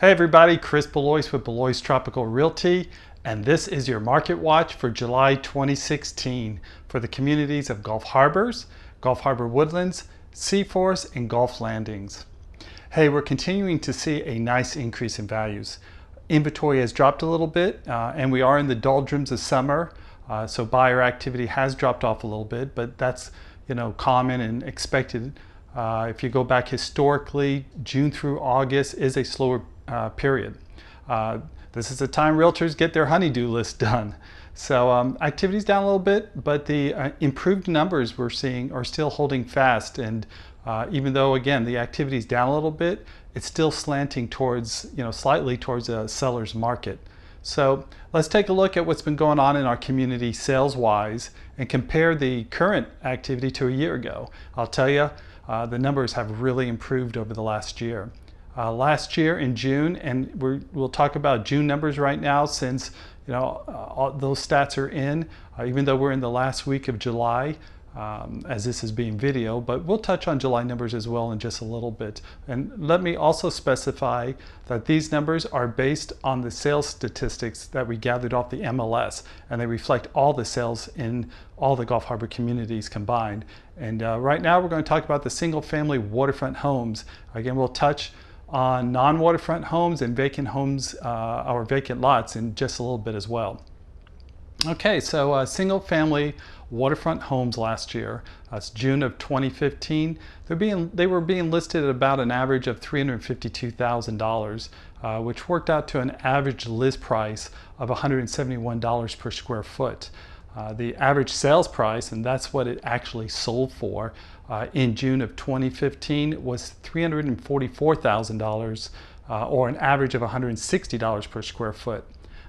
Hey everybody, Chris Belois with Belois Tropical Realty, and this is your Market Watch for July 2016 for the communities of Gulf Harbors, Gulf Harbor Woodlands, Seaforth, and Gulf Landings. Hey, we're continuing to see a nice increase in values. Inventory has dropped a little bit, and we are in the doldrums of summer, so buyer activity has dropped off a little bit, but that's common and expected. If you go back historically, June through August is a slower period. This is the time realtors get their honey-do list done. So activity's down a little bit, but the improved numbers we're seeing are still holding fast. And even though, again, the activity's down a little bit, it's still slanting towards, slightly towards a seller's market. So let's take a look at what's been going on in our community sales-wise and compare the current activity to a year ago. I'll tell you, the numbers have really improved over the last year. Last year in June, and we'll talk about June numbers right now since all those stats are in, even though we're in the last week of July as this is being video, but we'll touch on July numbers as well in just a little bit. And let me also specify that these numbers are based on the sales statistics that we gathered off the MLS, and they reflect all the sales in all the Gulf Harbor communities combined. And right now we're going to talk about the single family waterfront homes. Again, we'll touch on non-waterfront homes and vacant homes or vacant lots in just a little bit as well. Okay, so single family waterfront homes last year, that's June of 2015, they were being listed at about an average of $352,000, which worked out to an average list price of $171 per square foot. The average sales price, and that's what it actually sold for, in June of 2015 was $344,000, or an average of $160 per square foot.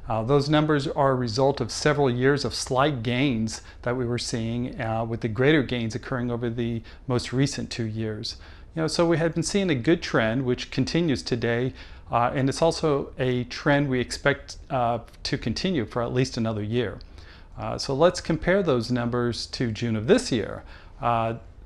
Those numbers are a result of several years of slight gains that we were seeing, with the greater gains occurring over the most recent 2 years. So we had been seeing a good trend, which continues today, and it's also a trend we expect to continue for at least another year. So let's compare those numbers to June of this year.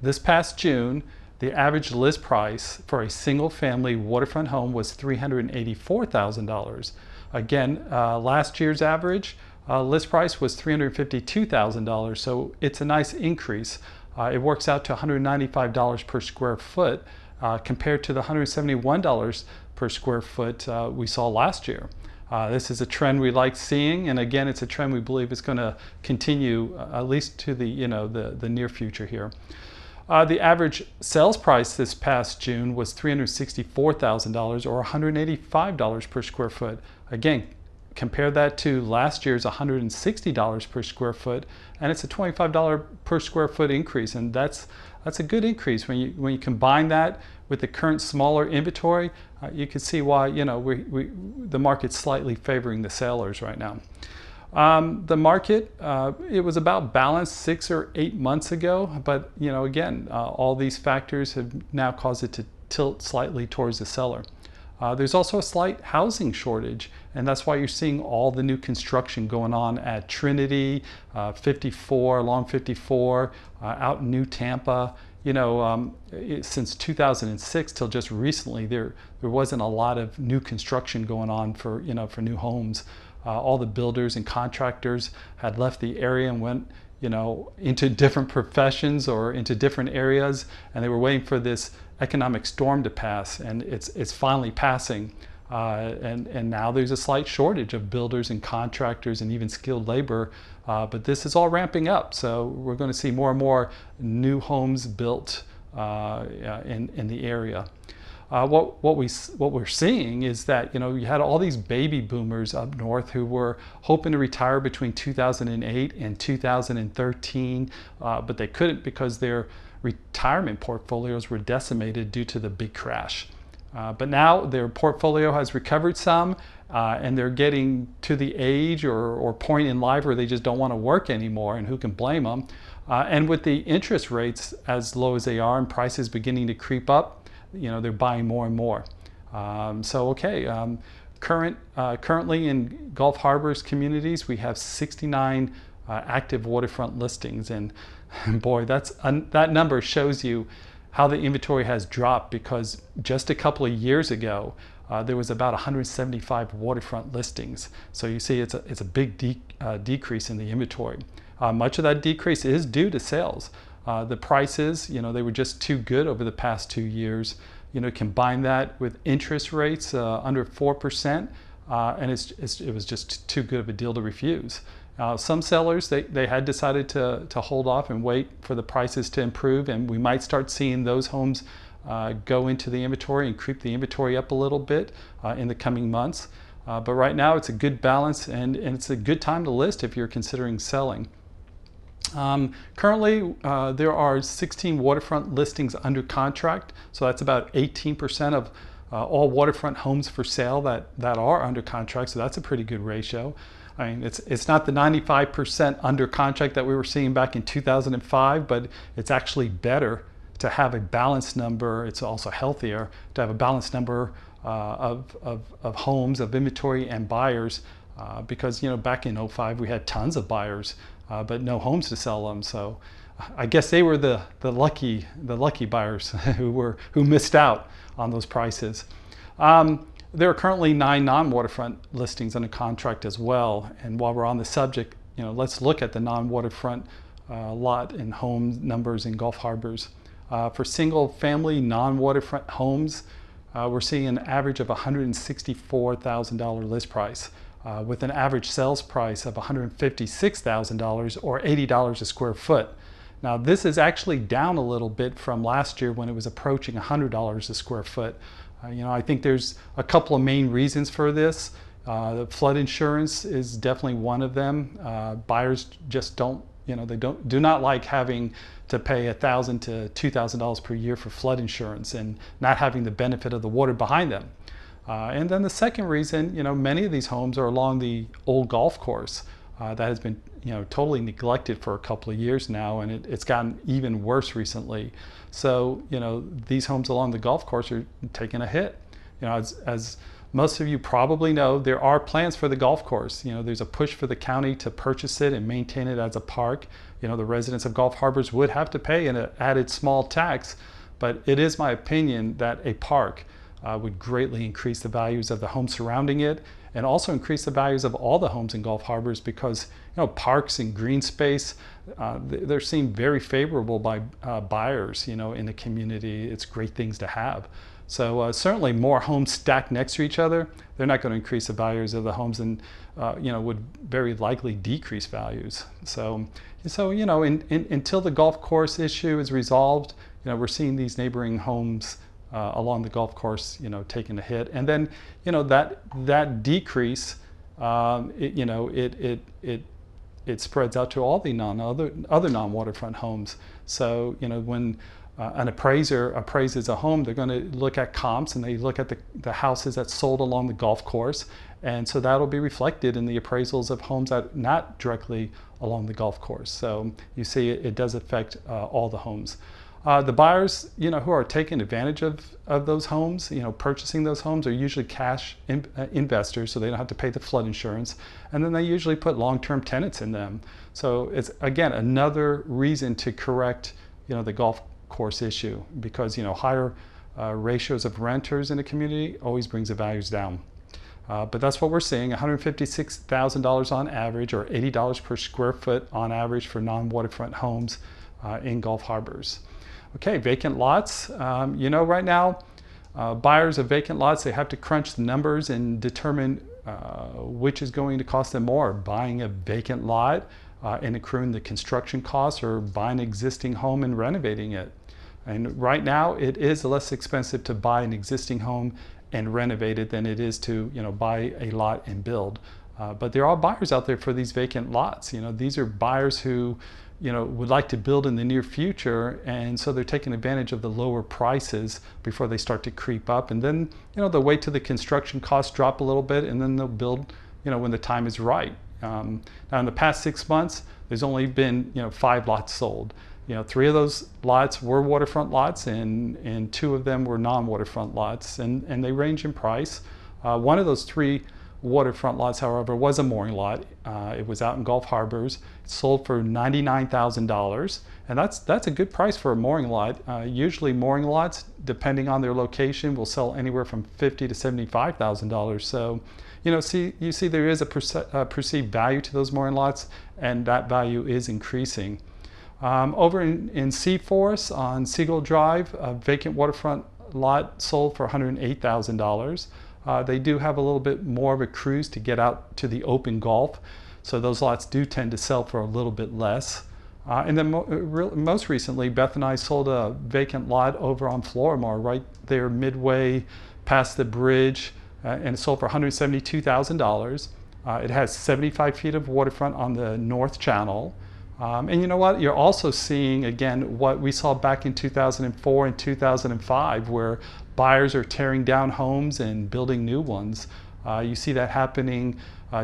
This past June, the average list price for a single family waterfront home was $384,000. Again, last year's average list price was $352,000, so it's a nice increase. It works out to $195 per square foot compared to the $171 per square foot we saw last year. This is a trend we like seeing, and again, it's a trend we believe is going to continue at least to the near future here. The average sales price this past June was $364,000 or $185 per square foot. Again, compare that to last year's $160 per square foot, and it's a $25 per square foot increase, and that's a good increase. When you combine that with the current smaller inventory, you can see why the market's slightly favoring the sellers right now. The market, it was about balanced 6 or 8 months ago, but again, all these factors have now caused it to tilt slightly towards the seller. There's also a slight housing shortage, and that's why you're seeing all the new construction going on at Trinity, 54, along 54, out in New Tampa. Since 2006 till just recently, there wasn't a lot of new construction going on for new homes. All the builders and contractors had left the area and went into different professions or into different areas, and they were waiting for this economic storm to pass, and it's finally passing, and now there's a slight shortage of builders and contractors and even skilled labor, but this is all ramping up, so we're going to see more and more new homes built in the area. What we're seeing is that you had all these baby boomers up north who were hoping to retire between 2008 and 2013, but they couldn't because their retirement portfolios were decimated due to the big crash. But now their portfolio has recovered some, and they're getting to the age or point in life where they just don't want to work anymore, and who can blame them? And with the interest rates as low as they are and prices beginning to creep up, they're buying more and more. Currently in Gulf Harbors communities, we have 69 active waterfront listings, and boy, that number shows you how the inventory has dropped, because just a couple of years ago, there was about 175 waterfront listings. So you see it's a big decrease in the inventory. Much of that decrease is due to sales. The prices, they were just too good over the past 2 years. Combine that with interest rates under 4%, and it was just too good of a deal to refuse. Some sellers, they had decided to hold off and wait for the prices to improve, and we might start seeing those homes go into the inventory and creep the inventory up a little bit in the coming months. But right now it's a good balance, and it's a good time to list if you're considering selling. Currently, there are 16 waterfront listings under contract, so that's about 18% of all waterfront homes for sale that are under contract, so that's a pretty good ratio. I mean, it's not the 95% under contract that we were seeing back in 2005, but it's actually better to have a balanced number. It's also healthier to have a balanced number of homes, of inventory and buyers, because back in '05 we had tons of buyers, but no homes to sell them. So I guess they were the lucky buyers who missed out on those prices. There are currently 9 non-waterfront listings under contract as well. And while we're on the subject, let's look at the non-waterfront lot and home numbers in Gulf Harbors. For single-family non-waterfront homes, we're seeing an average of $164,000 list price, with an average sales price of $156,000 or $80 a square foot. Now, this is actually down a little bit from last year when it was approaching $100 a square foot. I think there's a couple of main reasons for this. The flood insurance is definitely one of them. Buyers just do not like having to pay $1,000 to $2,000 per year for flood insurance and not having the benefit of the water behind them. And then the second reason, many of these homes are along the old golf course that has been, totally neglected for a couple of years now, and it's gotten even worse recently. So, these homes along the golf course are taking a hit. As most of you probably know, there are plans for the golf course. There's a push for the county to purchase it and maintain it as a park. The residents of Gulf Harbors would have to pay an added small tax, but it is my opinion that a park would greatly increase the values of the homes surrounding it, and also increase the values of all the homes in Gulf Harbors, because parks and green space, they're seen very favorable by buyers in the community. It's great things to have. So certainly more homes stacked next to each other, they're not going to increase the values of the homes, and would very likely decrease values. So until the golf course issue is resolved, we're seeing these neighboring homes along the golf course, taking a hit, and then that decrease, it spreads out to all the other non-waterfront homes. So when an appraiser appraises a home, they're going to look at comps, and they look at the houses that sold along the golf course, and so that'll be reflected in the appraisals of homes that not directly along the golf course. So you see it does affect all the homes. The buyers, who are taking advantage of those homes, purchasing those homes, are usually cash investors, so they don't have to pay the flood insurance, and then they usually put long-term tenants in them. So it's, again, another reason to correct, the golf course issue, because, higher ratios of renters in the community always brings the values down. But that's what we're seeing, $156,000 on average, or $80 per square foot on average for non-waterfront homes in Gulf Harbors. Okay, vacant lots. Right now, buyers of vacant lots, they have to crunch the numbers and determine which is going to cost them more, buying a vacant lot and accruing the construction costs, or buying an existing home and renovating it. And right now, it is less expensive to buy an existing home and renovate it than it is to buy a lot and build. But there are buyers out there for these vacant lots. These are buyers who would like to build in the near future, and so they're taking advantage of the lower prices before they start to creep up, and then they'll wait till the construction costs drop a little bit, and then they'll build when the time is right. Now in the past 6 months, there's only been 5 lots sold. 3 of those lots were waterfront lots, and 2 of them were non-waterfront lots, and they range in price. One of those 3 waterfront lots, however, was a mooring lot. It was out in Gulf Harbors. It sold for $99,000, and that's a good price for a mooring lot. Usually mooring lots, depending on their location, will sell anywhere from $50,000 to $75,000. So, you see there is a perceived value to those mooring lots, and that value is increasing. Over in Seaforest on Seagull Drive, a vacant waterfront lot sold for $108,000. They do have a little bit more of a cruise to get out to the open Gulf, so those lots do tend to sell for a little bit less. And then most recently, Beth and I sold a vacant lot over on Florimar, right there midway past the bridge, and it sold for $172,000. It has 75 feet of waterfront on the North Channel. And you know what? You're also seeing, again, what we saw back in 2004 and 2005, where buyers are tearing down homes and building new ones. You see that happening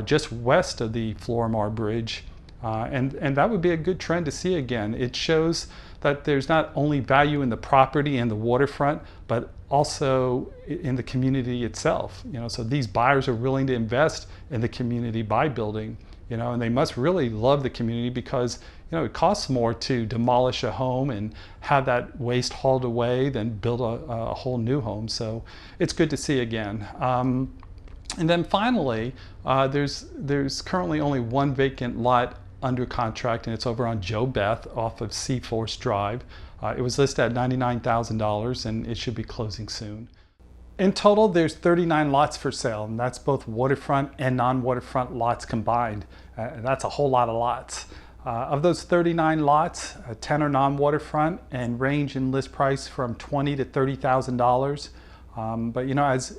just west of the Florimar Bridge. And that would be a good trend to see again. It shows that there's not only value in the property and the waterfront, but also in the community itself. So these buyers are willing to invest in the community by building. And they must really love the community because it costs more to demolish a home and have that waste hauled away than build a whole new home. So it's good to see again. And then finally, there's currently only one vacant lot under contract, and it's over on Joe Beth off of Seaforest Drive. It was listed at $99,000, and it should be closing soon. In total, there's 39 lots for sale, and that's both waterfront and non-waterfront lots combined. That's a whole lot of lots. Of those 39 lots, 10 are non-waterfront and range in list price from $20,000 to $30,000. But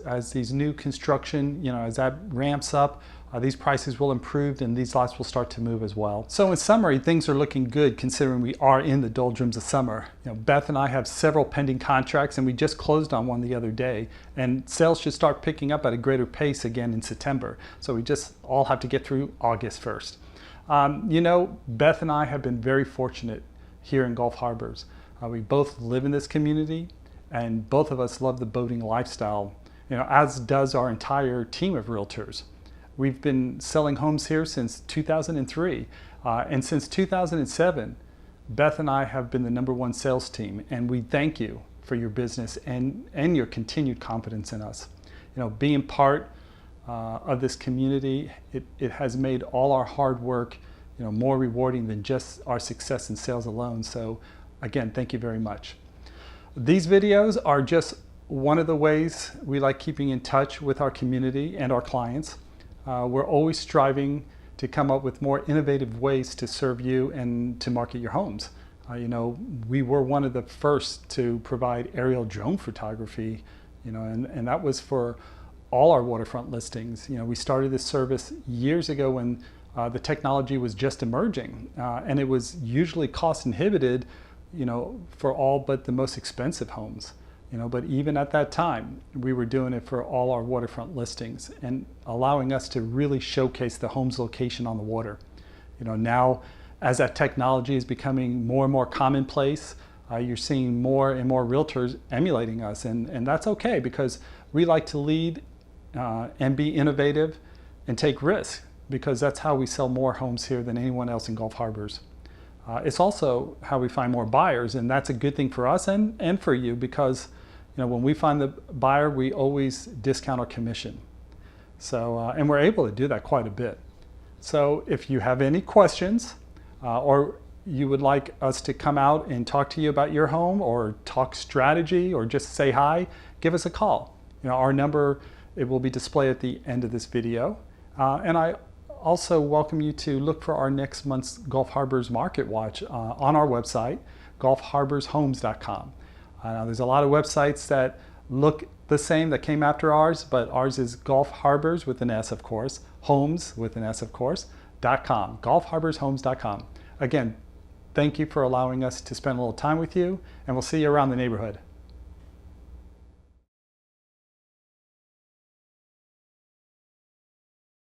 as these new construction, as that ramps up, these prices will improve and these lots will start to move as well. So in summary, things are looking good considering we are in the doldrums of summer. Beth and I have several pending contracts, and we just closed on one the other day, and sales should start picking up at a greater pace again in September. So we just all have to get through August 1st. Beth and I have been very fortunate here in Gulf Harbors. We both live in this community, and both of us love the boating lifestyle, as does our entire team of realtors. We've been selling homes here since 2003, and since 2007, Beth and I have been the #1 sales team, and we thank you for your business and your continued confidence in us. Being part of this community, it has made all our hard work more rewarding than just our success in sales alone. So again, thank you very much. These videos are just one of the ways we like keeping in touch with our community and our clients. We're always striving to come up with more innovative ways to serve you and to market your homes. We were one of the first to provide aerial drone photography, and that was for all our waterfront listings. We started this service years ago when the technology was just emerging, and it was usually cost inhibited, for all but the most expensive homes. But even at that time, we were doing it for all our waterfront listings and allowing us to really showcase the home's location on the water. Now, as that technology is becoming more and more commonplace, you're seeing more and more realtors emulating us, and that's okay because we like to lead and be innovative and take risks because that's how we sell more homes here than anyone else in Gulf Harbors. It's also how we find more buyers, and that's a good thing for us and for you because when we find the buyer, we always discount our commission. So, and we're able to do that quite a bit. So if you have any questions or you would like us to come out and talk to you about your home or talk strategy or just say hi, give us a call. Our number, it will be displayed at the end of this video. And I also welcome you to look for our next month's Gulf Harbors Market Watch on our website, gulfharborshomes.com. Now there's a lot of websites that look the same that came after ours, but ours is Gulf Harbors with an S, of course, homes with an S, of course, .com, gulfharborshomes.com. Again, thank you for allowing us to spend a little time with you, and we'll see you around the neighborhood.